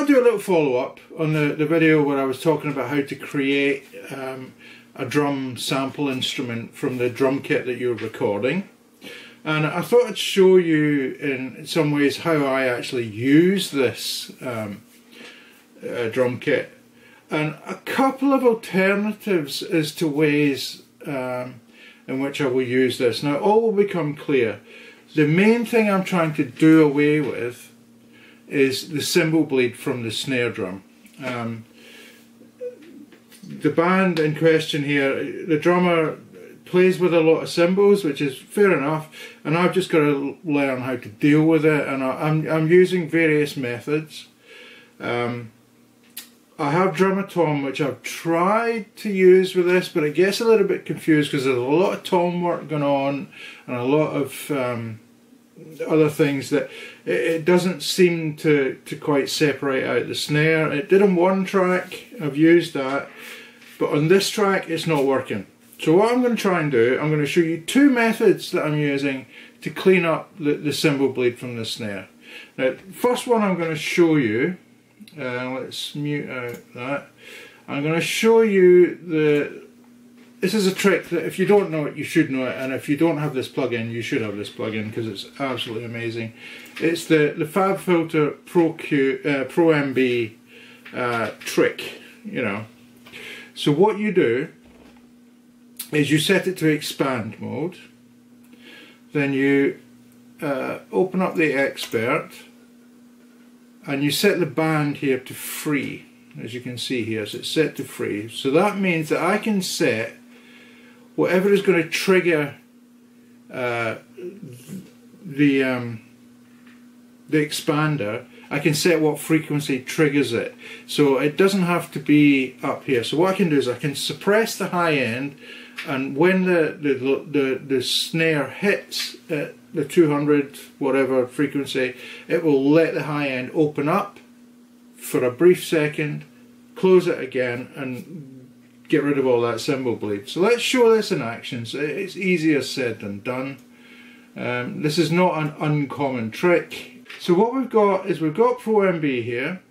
thought I'd do a little follow-up on the video where I was talking about how to create a drum sample instrument from the drum kit that you're recording. And I thought I'd show you in some ways how I actually use this drum kit. And a couple of alternatives as to ways in which I will use this. Now all will become clear. The main thing I'm trying to do away with is the cymbal bleed from the snare drum. The band in question here, the drummer plays with a lot of cymbals, which is fair enough, and I've just got to learn how to deal with it, and I'm using various methods. I have Drummer Tom, which I've tried to use with this, but it gets a little bit confused because there's a lot of tom work going on and a lot of other things that it doesn't seem to quite separate out the snare. It did on one track, I've used that, but on this track it's not working. So what I'm going to try and do, I'm going to show you two methods that I'm using to clean up the cymbal bleed from the snare. Now, first one I'm going to show you, let's mute out that. I'm going to show you this is a trick that if you don't know it, you should know it, and if you don't have this plugin, you should have this plugin because it's absolutely amazing. It's the FabFilter Pro MB trick, you know. So what you do is you set it to expand mode, then you open up the expert, and you set the band here to free, as you can see here. So it's set to free. So that means that I can set whatever is going to trigger the expander. I can set what frequency triggers it, so it doesn't have to be up here. So what I can do is I can suppress the high end, and when the snare hits at the 200 whatever frequency, it will let the high end open up for a brief second, close it again, and get rid of all that cymbal bleed. So let's show this in action. So it's easier said than done. This is not an uncommon trick. So what we've got is we've got Pro MB here.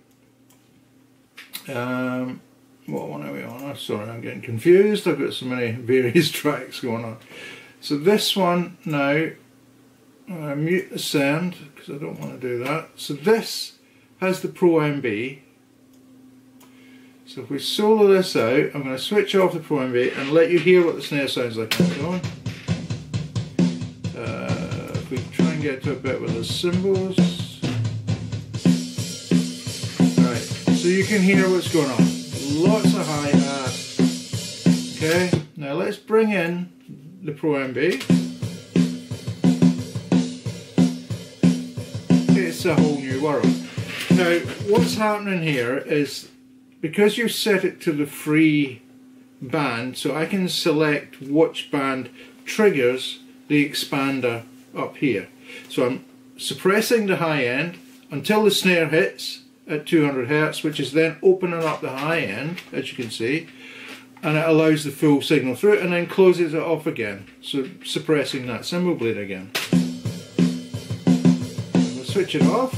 What one are we on? Oh, sorry, I'm getting confused. I've got so many various tracks going on. So this one now, mute the sound because I don't want to do that. So this has the Pro MB. So if we solo this out, I'm going to switch off the Pro MB and let you hear what the snare sounds like. If we try and get to a bit with the cymbals. Right, so you can hear what's going on. Lots of hi-hat. Okay, now let's bring in the Pro MB. It's a whole new world. Now, what's happening here is, because you set it to the free band, so I can select which band triggers the expander up here. So I'm suppressing the high end until the snare hits at 200 Hz, which is then opening up the high end, as you can see, and it allows the full signal through, and then closes it off again, so suppressing that cymbal bleed again. We'll switch it off.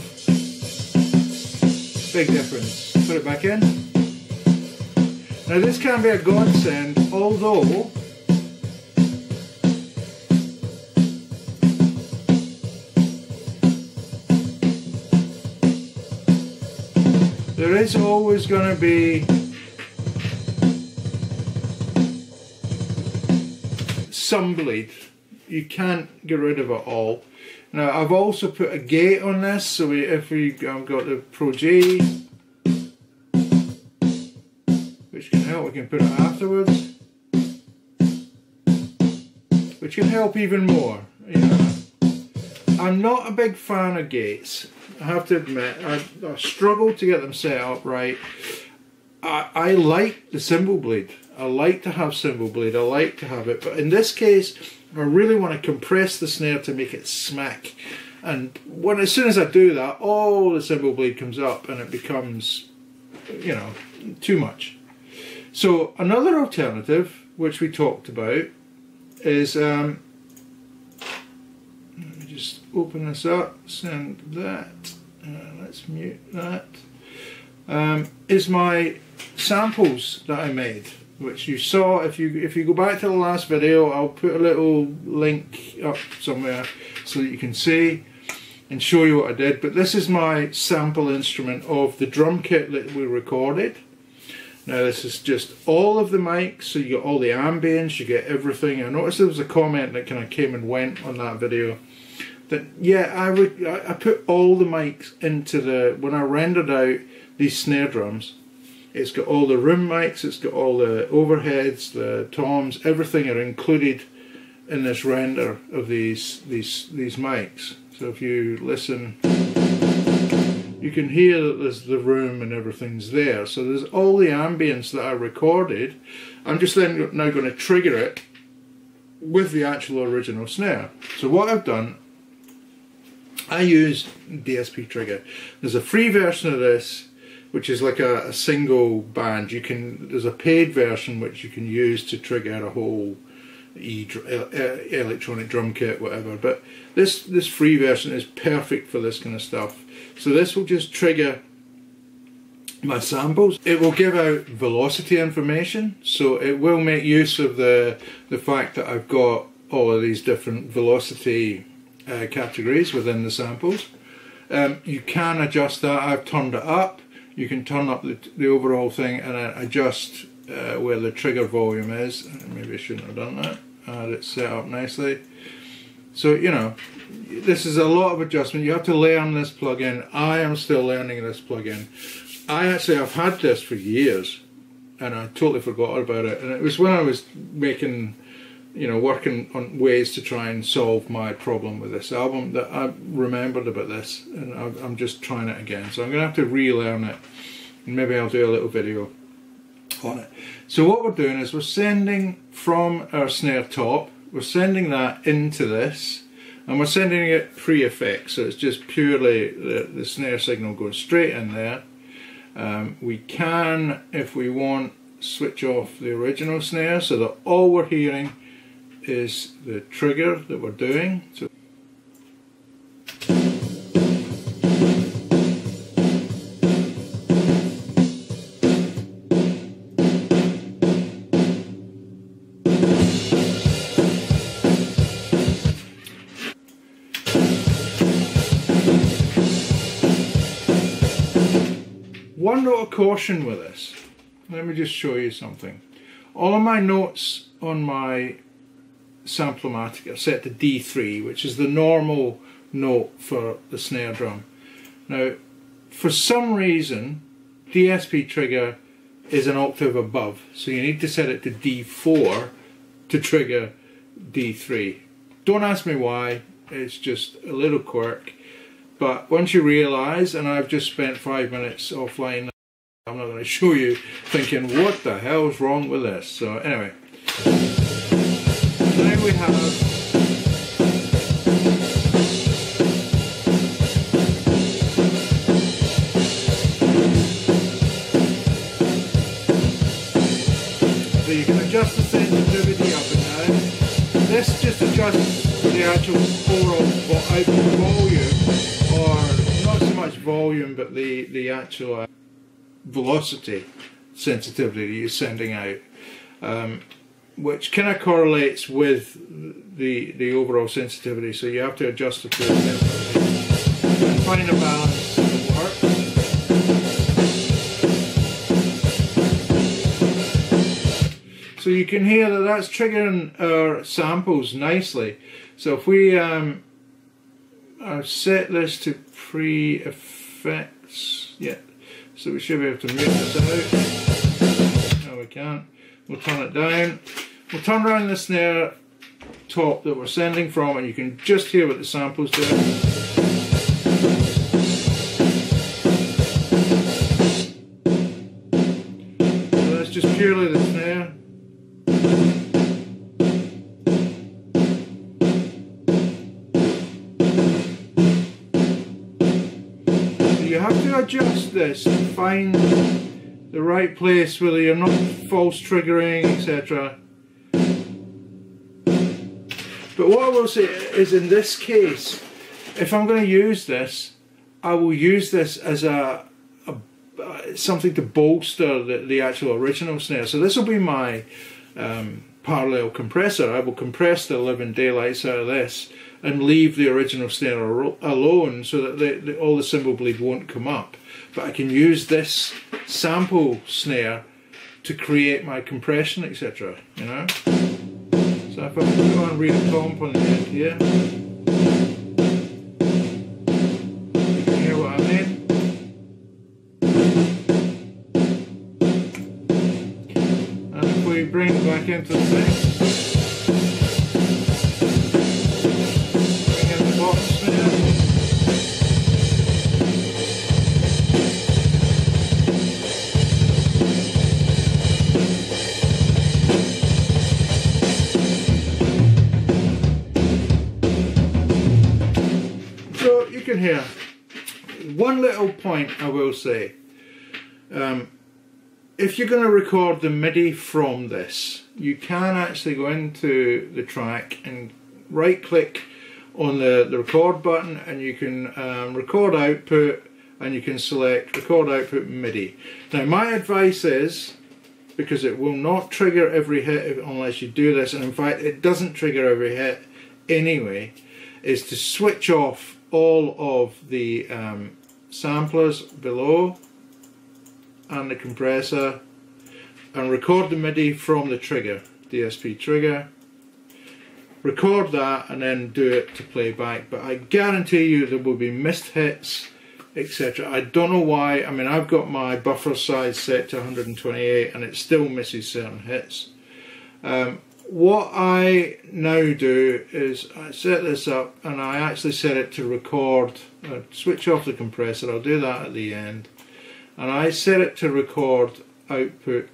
Big difference. Put it back in. Now this can be a godsend, although there is always going to be some bleed. You can't get rid of it all. Now I've also put a gate on this, so if we've got the Pro G, which can help, we can put it afterwards, which can help even more. You know, I'm not a big fan of gates. I have to admit, I struggle to get them set up right. I like the cymbal bleed. I like to have cymbal bleed. I like to have it, but in this case, I really want to compress the snare to make it smack. And as soon as I do that, all the cymbal bleed comes up, and it becomes, you know, too much. So another alternative, which we talked about, is let me just open this up, send that, let's mute that. is my samples that I made, which you saw. If you go back to the last video, I'll put a little link up somewhere so that you can see and show you what I did. But this is my sample instrument of the drum kit that we recorded. Now this is just all of the mics, so you get all the ambience, you get everything. I noticed there was a comment that kind of came and went on that video that, yeah, I put all the mics into the, when I rendered out these snare drums, it's got all the room mics, it's got all the overheads, the toms, everything are included in this render of these mics. So if you listen, you can hear that there's the room and everything's there. So there's all the ambience that I recorded. I'm just then now going to trigger it with the actual original snare. So what I've done, I use Dsp Trigger. There's a free version of this, which is like a single band. There's a paid version which you can use to trigger a whole electronic drum kit, whatever. But this free version is perfect for this kind of stuff. So this will just trigger my samples. It will give out velocity information, so it will make use of the fact that I've got all of these different velocity categories within the samples. You can adjust that. I've turned it up. You can turn up the overall thing and adjust where the trigger volume is. Maybe I shouldn't have done that. I had it set up nicely. So, you know, this is a lot of adjustment. You have to learn this plugin. I am still learning this plugin. I've had this for years and I totally forgot about it. And it was when I was making, you know, working on ways to try and solve my problem with this album that I remembered about this, and I'm just trying it again. So I'm going to have to relearn it, and maybe I'll do a little video on it. So what we're doing is we're sending from our snare top, we're sending that into this, and we're sending it pre-effect, so it's just purely the snare signal going straight in there. We can, if we want, switch off the original snare so that all we're hearing is the trigger that we're doing. So one note of caution with this. Let me just show you something. All of my notes on my Samplomatic are set to D3, which is the normal note for the snare drum. Now, for some reason, Dsp Trigger is an octave above, so you need to set it to D4 to trigger D3. Don't ask me why, it's just a little quirk. But once you realise, and I've just spent 5 minutes offline, I'm not going to show you, thinking, what the hell's wrong with this? So anyway, now we have so you can adjust the sensitivity up and down. This just adjusts the actual overall output volume, or not so much volume, but the actual velocity sensitivity you're sending out, which kind of correlates with the overall sensitivity, so you have to adjust the two separately and find a balance that works. So you can hear that that's triggering our samples nicely. So if we I've set this to pre-effects, yeah, so we should be able to mute this out. No, we can't. We'll turn it down. We'll turn around the snare top that we're sending from, and you can just hear what the sample's doing. So that's just purely the snare. So you have to adjust this to find the right place where you're not false triggering, etc. But what I will say is, in this case, if I'm going to use this, I will use this as a something to bolster the actual original snare. So this will be my parallel compressor. I will compress the living daylights out of this and leave the original snare alone so that all the cymbal bleed won't come up. But I can use this sample snare to create my compression, etc. You know. So if I go and read a comp on the end here, you can hear what I mean. And if we bring it back into the thing, bring in the bottom snare. Can hear. One little point I will say, if you're going to record the MIDI from this, you can actually go into the track and right click on the record button, and you can record output, and you can select record output MIDI. Now my advice is, because it will not trigger every hit unless you do this, and in fact it doesn't trigger every hit anyway, is to switch off all of the samplers below and the compressor, and record the MIDI from the trigger, Dsp Trigger. Record that and then do it to playback, but I guarantee you there will be missed hits, etc. I don't know why. I mean, I've got my buffer size set to 128 and it still misses certain hits. What I now do is I set this up and I actually set it to record, switch off the compressor, I'll do that at the end, and I set it to record output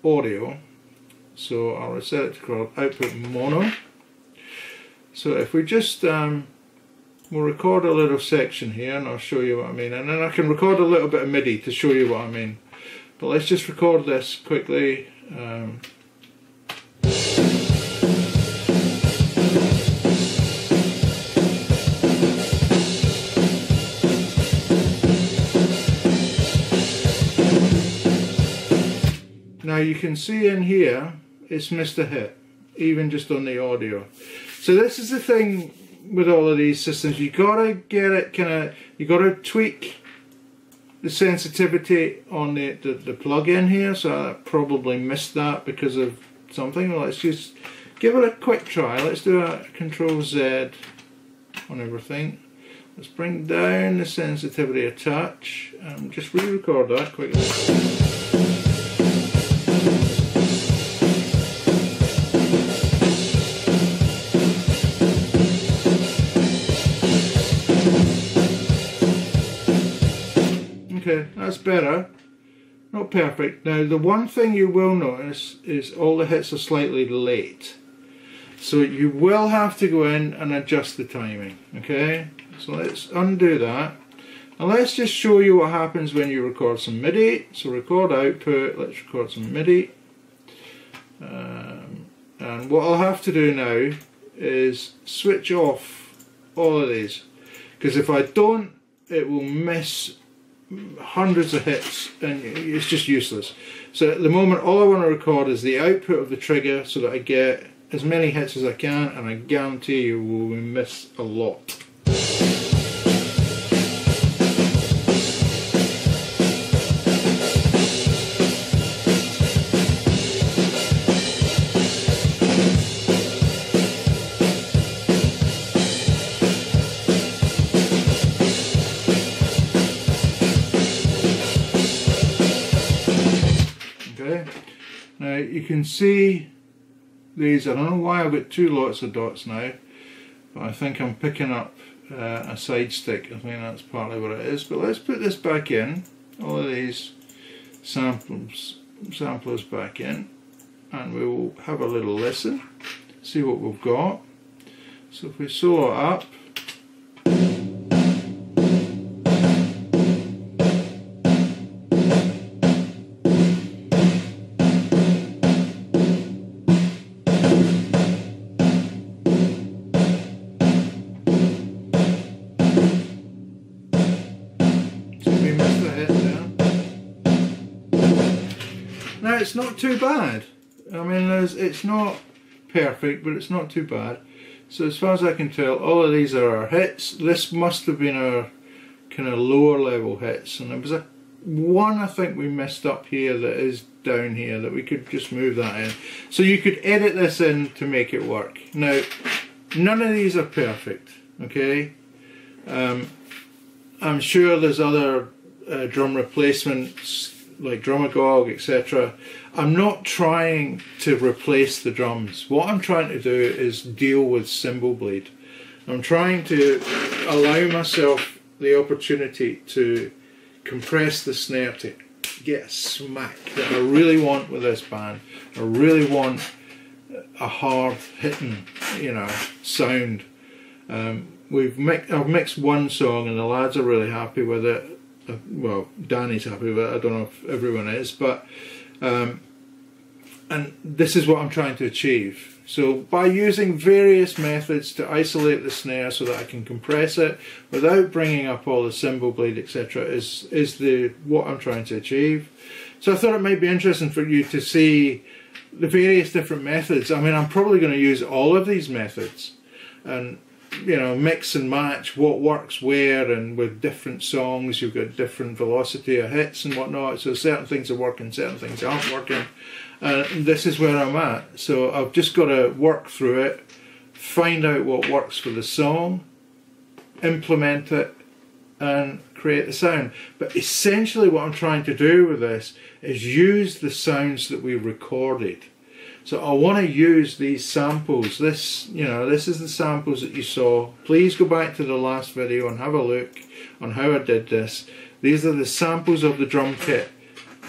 audio, so I'll set it to record output mono. So if we just, we'll record a little section here and I'll show you what I mean, and then I can record a little bit of MIDI to show you what I mean, but let's just record this quickly. Now you can see in here it's missed a hit, even just on the audio. So this is the thing with all of these systems, you gotta get it you gotta tweak the sensitivity on the plug-in here. So I probably missed that because of something. Well, let's just give it a quick try. Let's do a Control Z on everything. Let's bring down the sensitivity a touch and just re-record that quickly. Okay, that's better. Not perfect. Now the one thing you will notice is all the hits are slightly late. So you will have to go in and adjust the timing. Okay, so let's undo that. And let's just show you what happens when you record some MIDI. So record output, let's record some MIDI. And what I'll have to do now is switch off all of these. Because if I don't, it will miss hundreds of hits and it's just useless. So at the moment all I want to record is the output of the trigger so that I get as many hits as I can, and I guarantee you will miss a lot. Now you can see these, I don't know why I've got two lots of dots now, but I think I'm picking up a side stick. I think that's partly what it is. But let's put this back in, all of these samplers back in, and we will have a little listen, see what we've got. So if we solo up, we missed the hit there. Now it's not too bad. I mean, it's not perfect, but it's not too bad. So as far as I can tell, all of these are our hits. This must have been our kind of lower level hits, and there was one I think we messed up here that is down here that we could just move that in. So you could edit this in to make it work. Now, none of these are perfect, okay? I'm sure there's other drum replacements like Drumagog, etc. I'm not trying to replace the drums. What I'm trying to do is deal with cymbal bleed. I'm trying to allow myself the opportunity to compress the snare to get a smack that I really want with this band. I really want a hard hitting, you know, sound. I've mixed one song and the lads are really happy with it. Well, Danny's happy with it. I don't know if everyone is, but and this is what I'm trying to achieve. So by using various methods to isolate the snare so that I can compress it without bringing up all the cymbal bleed, etc., is what I'm trying to achieve. So I thought it might be interesting for you to see the various different methods. I mean, I'm probably going to use all of these methods and, you know, mix and match what works where, and with different songs you've got different velocity of hits and whatnot, so certain things are working, certain things aren't working. This is where I'm at, so I've just got to work through it, find out what works for the song, implement it and create the sound. But essentially what I'm trying to do with this is use the sounds that we recorded. So I want to use these samples. This, you know, this is the samples that you saw. Please go back to the last video and have a look on how I did this. These are the samples of the drum kit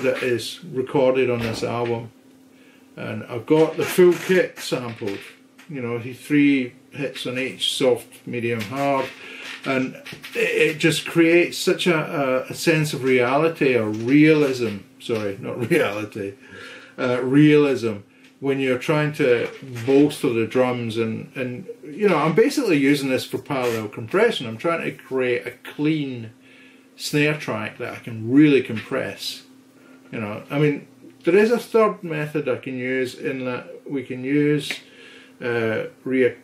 that is recorded on this album. And I've got the full kit sampled. You know, 3 hits on each, soft, medium, hard. And it just creates such a sense of reality, or realism. Sorry, not reality. Realism. When you're trying to bolster the drums, and you know, I'm basically using this for parallel compression. I'm trying to create a clean snare track that I can really compress. You know, I mean, there is a third method I can use, in that we can use rear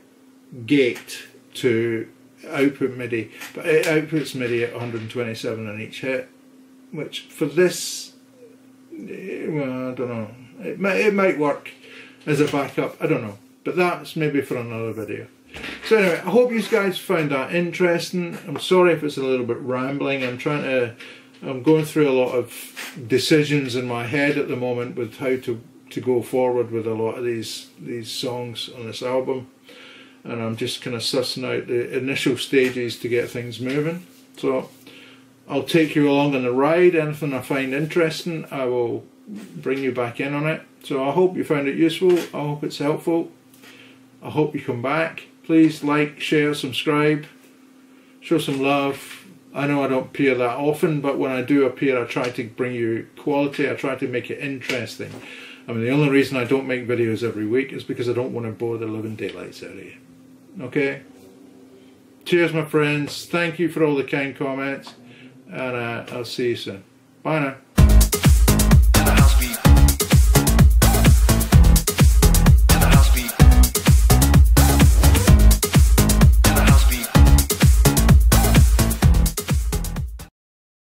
gate to output MIDI, but it outputs MIDI at 127 on each hit, which for this, well, I don't know, it might work as a backup, I don't know, but that's maybe for another video. So anyway, I hope you guys found that interesting. I'm sorry if it's a little bit rambling. I'm going through a lot of decisions in my head at the moment with how to go forward with a lot of these songs on this album, and I'm just kind of sussing out the initial stages to get things moving. So I'll take you along on the ride. Anything I find interesting, I will bring you back in on it. So I hope you found it useful. I hope it's helpful. I hope you come back. Please like, share, subscribe, show some love. I know I don't appear that often, but when I do appear, I try to bring you quality. I try to make it interesting. I mean, the only reason I don't make videos every week is because I don't want to bore the living daylights out of you. Okay? Cheers, my friends. Thank you for all the kind comments, and I'll see you soon. Bye now.